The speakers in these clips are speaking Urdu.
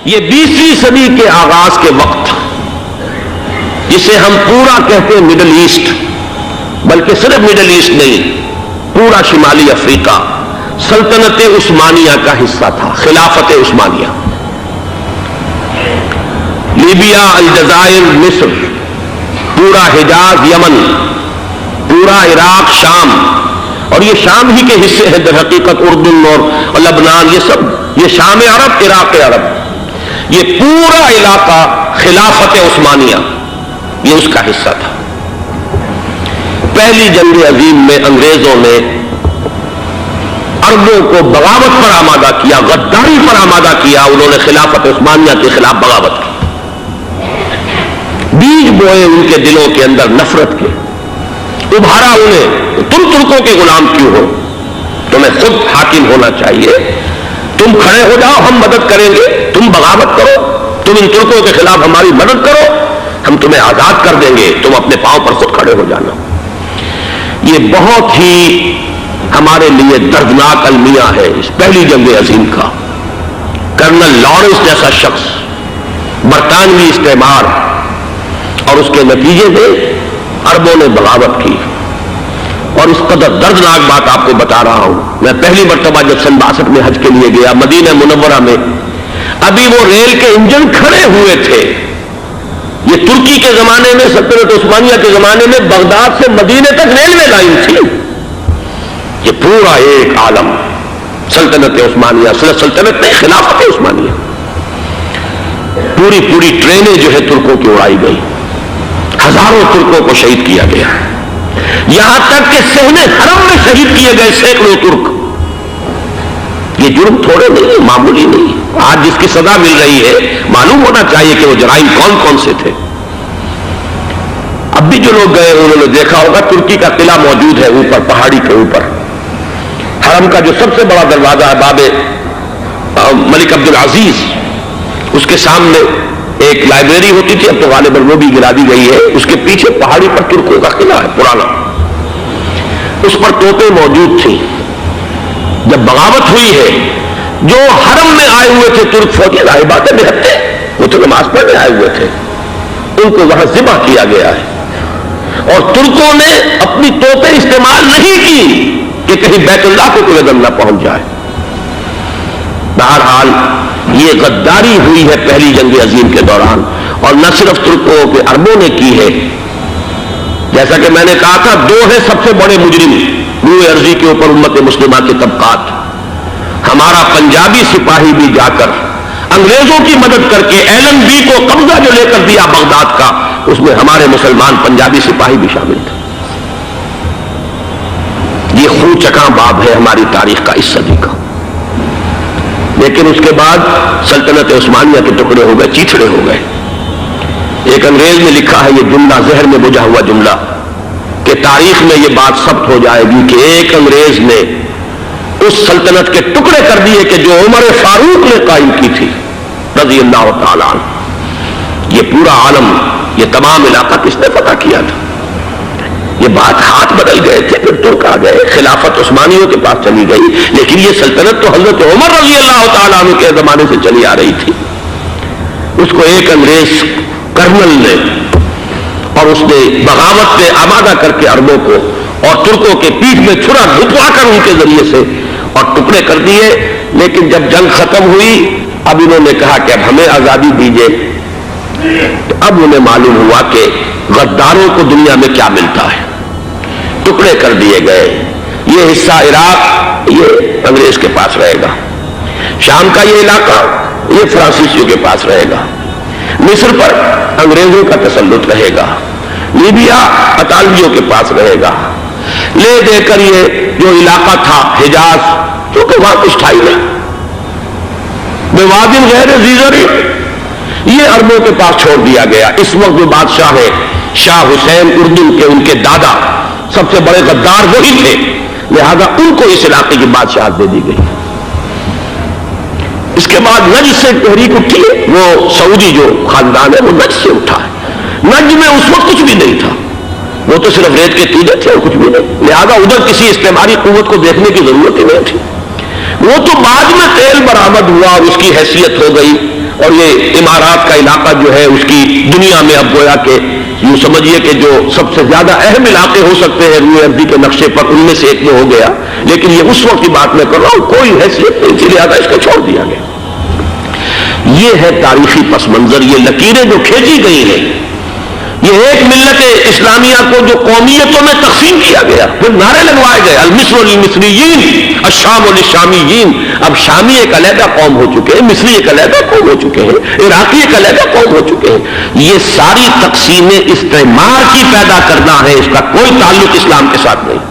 یہ 20ویں صدی کے آغاز کے وقت، جسے ہم پورا کہتے ہیں مڈل ایسٹ، بلکہ صرف مڈل ایسٹ نہیں، پورا شمالی افریقہ سلطنت عثمانیہ کا حصہ تھا، خلافت عثمانیہ۔ لیبیا، الجزائر، مصر، پورا حجاز، یمن، پورا عراق، شام، اور یہ شام ہی کے حصے ہیں در حقیقت، اردن اور لبنان، یہ سب، یہ شام عرب، عراق عرب، یہ پورا علاقہ خلافت عثمانیہ یہ اس کا حصہ تھا۔ پہلی جنگ عظیم میں انگریزوں نے عربوں کو بغاوت پر آمادہ کیا، غداری پر آمادہ کیا، انہوں نے خلافت عثمانیہ کے خلاف بغاوت کی، بیج بوئے ان کے دلوں کے اندر نفرت کے، ابھارا انہیں، تم ترکوں کے غلام کیوں ہو، تمہیں خود حاکم ہونا چاہیے، تم کھڑے ہو جاؤ، ہم مدد کریں گے، تم بغاوت کرو، تم ان ترکوں کے خلاف ہماری مدد کرو، ہم تمہیں آزاد کر دیں گے، تم اپنے پاؤں پر خود کھڑے ہو جانا۔ یہ بہت ہی ہمارے لیے دردناک المیہ ہے اس پہلی جنگ عظیم کا۔ کرنل لارنس جیسا شخص، برطانوی استعمار، اور اس کے نتیجے میں عربوں نے بغاوت کی، اور اس قدر دردناک بات آپ کو بتا رہا ہوں، میں پہلی مرتبہ جب سن 62 میں حج کے لیے گیا مدینہ منورہ میں، ابھی وہ ریل کے انجن کھڑے ہوئے تھے۔ یہ ترکی کے زمانے میں، سلطنت عثمانیہ کے زمانے میں بغداد سے مدینے تک ریلوے لائن تھی۔ یہ پورا ایک عالم سلطنت عثمانیہ، سلطنت نہیں، خلافت عثمانیہ، پوری ٹرینیں جو ہے ترکوں کی اڑائی گئی، ہزاروں ترکوں کو شہید کیا گیا، یہاں تک کہ صحن حرم میں شہید کیے گئے سینکڑوں ترک۔ یہ جرم تھوڑے نہیں، معمولی نہیں۔ آج جس کی سزا مل رہی ہے، معلوم ہونا چاہیے کہ وہ جرائم کون کون سے تھے۔ اب بھی جو لوگ گئے انہوں نے دیکھا ہوگا، ترکی کا قلعہ موجود ہے اوپر پہاڑی کے اوپر، حرم کا جو سب سے بڑا دروازہ ہے باب ملک عبدالعزیز، اس کے سامنے ایک لائبریری ہوتی تھی، اب تو غالباً وہ بھی گرا دی گئی ہے، اس کے پیچھے پہاڑی پر ترکوں کا قلعہ ہے پرانا، اس پر توپیں موجود تھیں۔ جب بغاوت ہوئی ہے، جو حرم میں آئے ہوئے تھے ترک فوجی، ظاہر بات ہے بہتے، وہ تو نماز پڑھنے آئے ہوئے تھے، ان کو وہاں ذبح کیا گیا ہے، اور ترکوں نے اپنی توپیں استعمال نہیں کی کہ کہیں بیت اللہ کو کوئی غم نہ پہنچ جائے۔ بہرحال یہ غداری ہوئی ہے پہلی جنگ عظیم کے دوران، اور نہ صرف ترکوں کے، عربوں نے کی ہے۔ جیسا کہ میں نے کہا تھا، دو ہے سب سے بڑے مجرم روئے ارضی کے اوپر امت مسلمہ کے طبقات۔ ہمارا پنجابی سپاہی بھی جا کر انگریزوں کی مدد کر کے ایلن بی کو قبضہ جو لے کر دیا بغداد کا، اس میں ہمارے مسلمان پنجابی سپاہی بھی شامل تھے۔ یہ خون چکاں باب ہے ہماری تاریخ کا اس صدی کا۔ لیکن اس کے بعد سلطنت عثمانیہ کے ٹکڑے ہو گئے، چیچڑے ہو گئے۔ ایک انگریز نے لکھا ہے یہ جملہ، زہر میں بجھا ہوا جملہ، کہ تاریخ میں یہ بات ثبت ہو جائے گی کہ ایک انگریز نے اس سلطنت کے ٹکڑے کر دیے کہ جو عمر فاروق نے قائم کی تھی رضی اللہ تعالیٰ عنہ۔ یہ پورا عالم، یہ تمام علاقہ کس نے فتح کیا تھا؟ یہ بات ہاتھ بدل گئے تھے، پھر ترک آ گئے، خلافت عثمانیوں کے پاس چلی گئی، لیکن یہ سلطنت تو حضرت عمر رضی اللہ تعالیٰ عنہ کے زمانے سے چلی آ رہی تھی۔ اس کو ایک انگریز کرنل نے، اور اس نے بغاوت سے آمادہ کر کے عربوں کو اور ترکوں کے پیٹھ میں چھرا گھتوا کر ان کے ذریعے سے اور ٹکڑے کر دیے۔ لیکن جب جنگ ختم ہوئی، اب انہوں نے کہا کہ اب ہمیں آزادی دیجیے، تو اب انہیں معلوم ہوا کہ غداروں کو دنیا میں کیا ملتا ہے، ٹکڑے کر دیے گئے۔ یہ حصہ عراق یہ انگریز کے پاس رہے گا، شام کا یہ علاقہ یہ فرانسیسیوں کے پاس رہے گا، مصر پر انگریزوں کا تسلط رہے گا، لیبیا اطالویوں کے پاس رہے گا، لے دے کر یہ جو علاقہ تھا حجاز، کیونکہ وہاں کچھ تھا ہی نہیں، بوادن غیر ذی زرع، یہ عربوں کے پاس چھوڑ دیا گیا۔ اس وقت جو بادشاہ ہے شاہ حسین اردن کے، ان کے دادا سب سے بڑے غدار وہی تھے، لہذا ان کو اس علاقے کی بادشاہت دے دی گئی۔ اس کے بعد نجد سے تحریک اٹھی ہے، وہ سعودی جو خاندان ہے وہ نجد سے اٹھا ہے۔ نجد میں اس وقت کچھ بھی نہیں تھا، وہ تو صرف ریت کے تودے تھے اور کچھ بھی نہیں، لہذا ادھر کسی استعماری قوت کو دیکھنے کی ضرورت ہی نہیں تھی۔ وہ تو بعد میں تیل برآمد ہوا اور اس کی حیثیت ہو گئی، اور یہ امارات کا علاقہ جو ہے اس کی دنیا میں اب گویا کہ یوں سمجھیے کہ جو سب سے زیادہ اہم علاقے ہو سکتے ہیں روئے ارضی کے نقشے پر ان میں سے ایک میں ہو گیا، لیکن یہ اس وقت کی بات میں کر رہا ہوں، کوئی حیثیت نہیں تھی، لہٰذا اس کو چھوڑ دیا گیا۔ یہ ہے تاریخی پس منظر، یہ لکیریں جو کھینچی گئی ہیں، یہ ایک ملت اسلامیہ کو جو قومیتوں میں تقسیم کیا گیا، پھر نعرے لگوائے گئے المصر للمصریین الشام للشامیین، اب شامی ایک علیحدہ قوم ہو چکے ہیں، مصری ایک علیحدہ قوم ہو چکے ہیں، عراقی ایک علیحدہ قوم ہو چکے ہیں۔ یہ ساری تقسیمیں استعمار کی پیدا کرنا ہے، اس کا کوئی تعلق اسلام کے ساتھ نہیں۔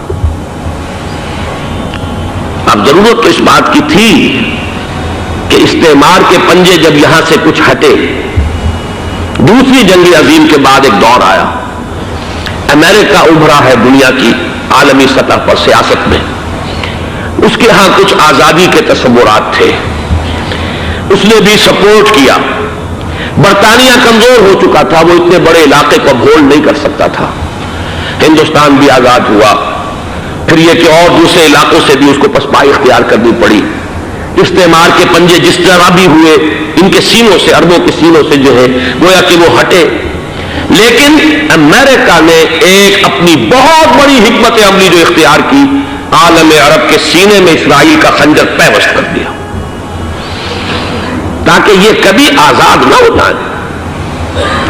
اب ضرورت تو اس بات کی تھی کہ استعمار کے پنجے جب یہاں سے کچھ ہٹے، دوسری جنگ عظیم کے بعد ایک دور آیا، امریکہ ابھرا ہے دنیا کی عالمی سطح پر سیاست میں، اس کے ہاں کچھ آزادی کے تصورات تھے، اس نے بھی سپورٹ کیا۔ برطانیہ کمزور ہو چکا تھا، وہ اتنے بڑے علاقے کو ہولڈ نہیں کر سکتا تھا، ہندوستان بھی آزاد ہوا، پھر یہ کہ اور دوسرے علاقوں سے بھی اس کو پسپائی اختیار کرنی پڑی۔ استعمار کے پنجے جس طرح بھی ہوئے، ان کے سینوں سے، اربوں کے سینوں سے جو ہے گویا کہ وہ ہٹے، لیکن امریکہ نے ایک اپنی بہت بڑی حکمت عملی جو اختیار کی، عالم عرب کے سینے میں اسرائیل کا خنجر پیوست کر دیا تاکہ یہ کبھی آزاد نہ ہو جائے،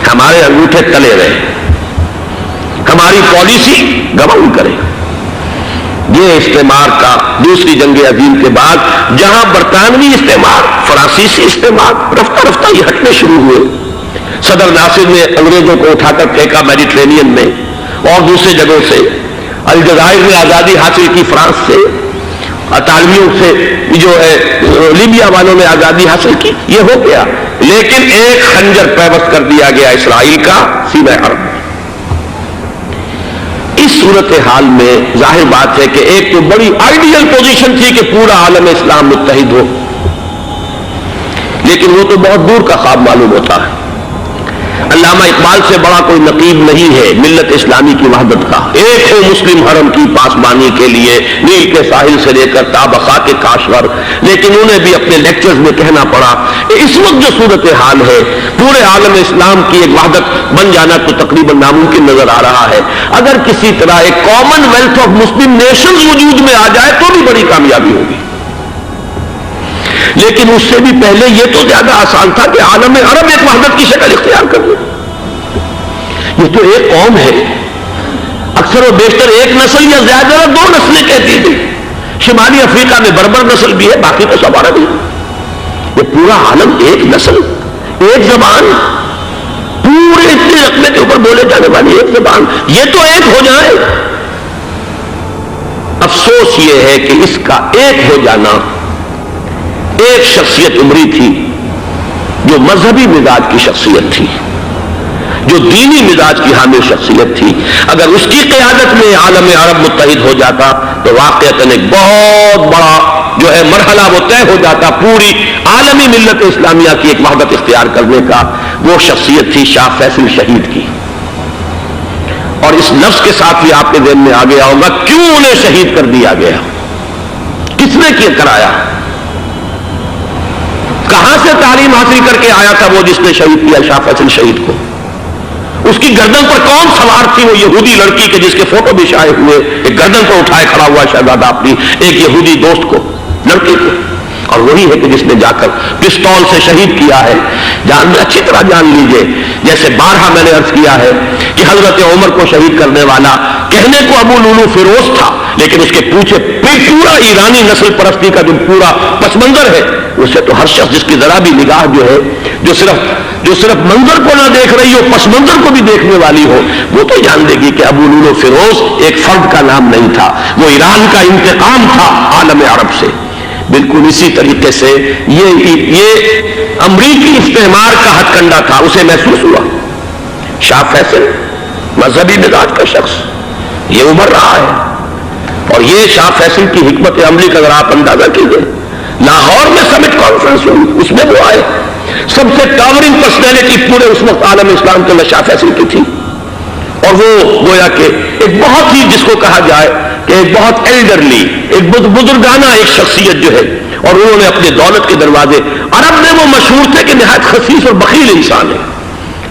ہمارے انگوٹھے تلے رہے، ہماری پالیسی گواہی کرے۔ یہ استعمار کا دوسری جنگ عظیم کے بعد جہاں برطانوی استعمار، فرانسیسی استعمار رفتہ رفتہ یہ ہٹنے شروع ہوئے، صدر ناصر نے انگریزوں کو اٹھا کر پھینکا میڈیٹرینین میں اور دوسرے جگہوں سے، الجزائر نے آزادی حاصل کی فرانس سے، اطالویوں سے جو ہے لیبیا والوں نے آزادی حاصل کی، یہ ہو گیا، لیکن ایک خنجر پیوست کر دیا گیا اسرائیل کا سینہ عرب۔ اس صورتحال میں ظاہر بات ہے کہ ایک تو بڑی آئیڈیل پوزیشن تھی کہ پورا عالم اسلام متحد ہو، لیکن وہ تو بہت دور کا خواب معلوم ہوتا ہے۔ علامہ اقبال سے بڑا کوئی نقیب نہیں ہے ملت اسلامی کی وحدت کا، ایک ہو مسلم حرم کی پاسبانی کے لیے نیل کے ساحل سے لے کر تابخا کے کاشور، لیکن انہیں بھی اپنے لیکچرز میں کہنا پڑا کہ اس وقت جو صورتحال ہے پورے عالم اسلام کی ایک وحدت بن جانا تو تقریباً ناممکن نظر آ رہا ہے۔ اگر کسی طرح ایک common wealth of Muslim nations وجود میں آ جائے تو بھی بڑی کامیابی ہوگی، لیکن اس سے بھی پہلے یہ تو زیادہ آسان تھا کہ عالم عرب ایک وحدت کی شکل اختیار کر لے۔ یہ تو ایک قوم ہے، اکثر و بیشتر ایک نسل یا زیادہ دو نسلیں کہتی تھی، شمالی افریقہ میں بربر نسل بھی ہے، باقی تو سب عرب ہے۔ یہ پورا عالم ایک نسل، ایک زبان، پورے اتنے رقبے کے اوپر بولے جانے والی ایک زبان، یہ تو ایک ہو جائے۔ افسوس یہ ہے کہ اس کا ایک ہو جانا، ایک شخصیت عمری تھی جو مذہبی مزاج کی شخصیت تھی، جو دینی مزاج کی حامل شخصیت تھی، اگر اس کی قیادت میں عالم عرب متحد ہو جاتا تو واقعتاً ایک بہت بڑا جو ہے مرحلہ وہ طے ہو جاتا پوری عالمی ملت اسلامیہ کی ایک وحدت اختیار کرنے کا۔ وہ شخصیت تھی شاہ فیصل شہید کی، اور اس لفظ کے ساتھ بھی آپ کے ذہن میں آ گیا ہوگا کیوں انہیں شہید کر دیا گیا، کس نے کیا کرایا، کہاں سے تعلیم حاصل کر کے آیا تھا وہ جس نے شہید کیا شاہ فیصل شہید کو، اس کی گردن پر کون سوار تھی، وہ یہودی لڑکی کے جس کے فوٹو بھی شائع ہوئے، ایک گردن پر اٹھائے کھڑا ہوا شہزادہ اپنی ایک یہودی دوست کو، لڑکے کو، اور وہی ہے کہ جس نے جا کر پستول سے شہید کیا ہے۔ اچھی طرح جان لیجئے، جیسے بارہا میں نے عرض کیا ہے کہ حضرت عمر کو شہید کرنے والا کہنے کو ابو لولو فیروز تھا، لیکن اس کے پیچھے پورا ایرانی نسل پرستی کا جو پورا پس منظر ہے، اسے تو ہر شخص جس کی ذرا بھی نگاہ جو ہے جو صرف منظر کو نہ دیکھ رہی ہو، پس منظر کو بھی دیکھنے والی ہو، وہ تو جان دے گی کہ ابو لولو فیروز ایک فرد کا نام نہیں تھا، وہ ایران کا انتقام تھا عالم عرب سے۔ بالکل اسی طریقے سے یہ امریکی استعمار کا ہتھ کنڈا تھا، اسے محسوس ہوا۔ شاہ فیصل مذہبی مزاج کا شخص یہ ابھر رہا ہے، اور یہ شاہ فیصل کی حکمت عملی کا ذرا آپ اندازہ کیجیے۔ لاہور میں سمٹ کانفرنس ہوئی، اس میں وہ آئے، سب سے ٹاورنگ پرسنالٹی پورے اس وقت عالم اسلام کے میں شاہ فیصل کی تھی، اور وہ گویا کہ ایک بہت ہی جس کو کہا جائے کہ ایک بہت ایلڈرلی، ایک بزرگانہ ایک شخصیت جو ہے، اور انہوں نے اپنے دولت کے دروازے عرب عرب میں وہ مشہور تھے کہ نہایت خسیس اور بخیل انسان ہے،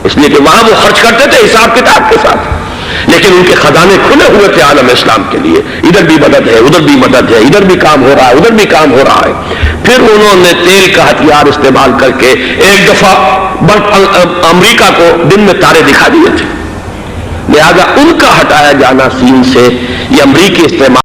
اس لیے کہ وہاں وہ خرچ کرتے تھے حساب کتاب کے ساتھ، لیکن ان کے خزانے کھلے ہوئے تھے عالم اسلام کے لیے، ادھر بھی مدد ہے ادھر بھی مدد ہے، ادھر بھی کام ہو رہا ہے ادھر بھی کام ہو رہا ہے۔ پھر انہوں نے تیل کا ہتھیار استعمال کر کے ایک دفعہ امریکہ کو دن میں تارے دکھا دیے تھے، لہذا ان کا ہٹایا جانا سین سے یہ امریکی استعمال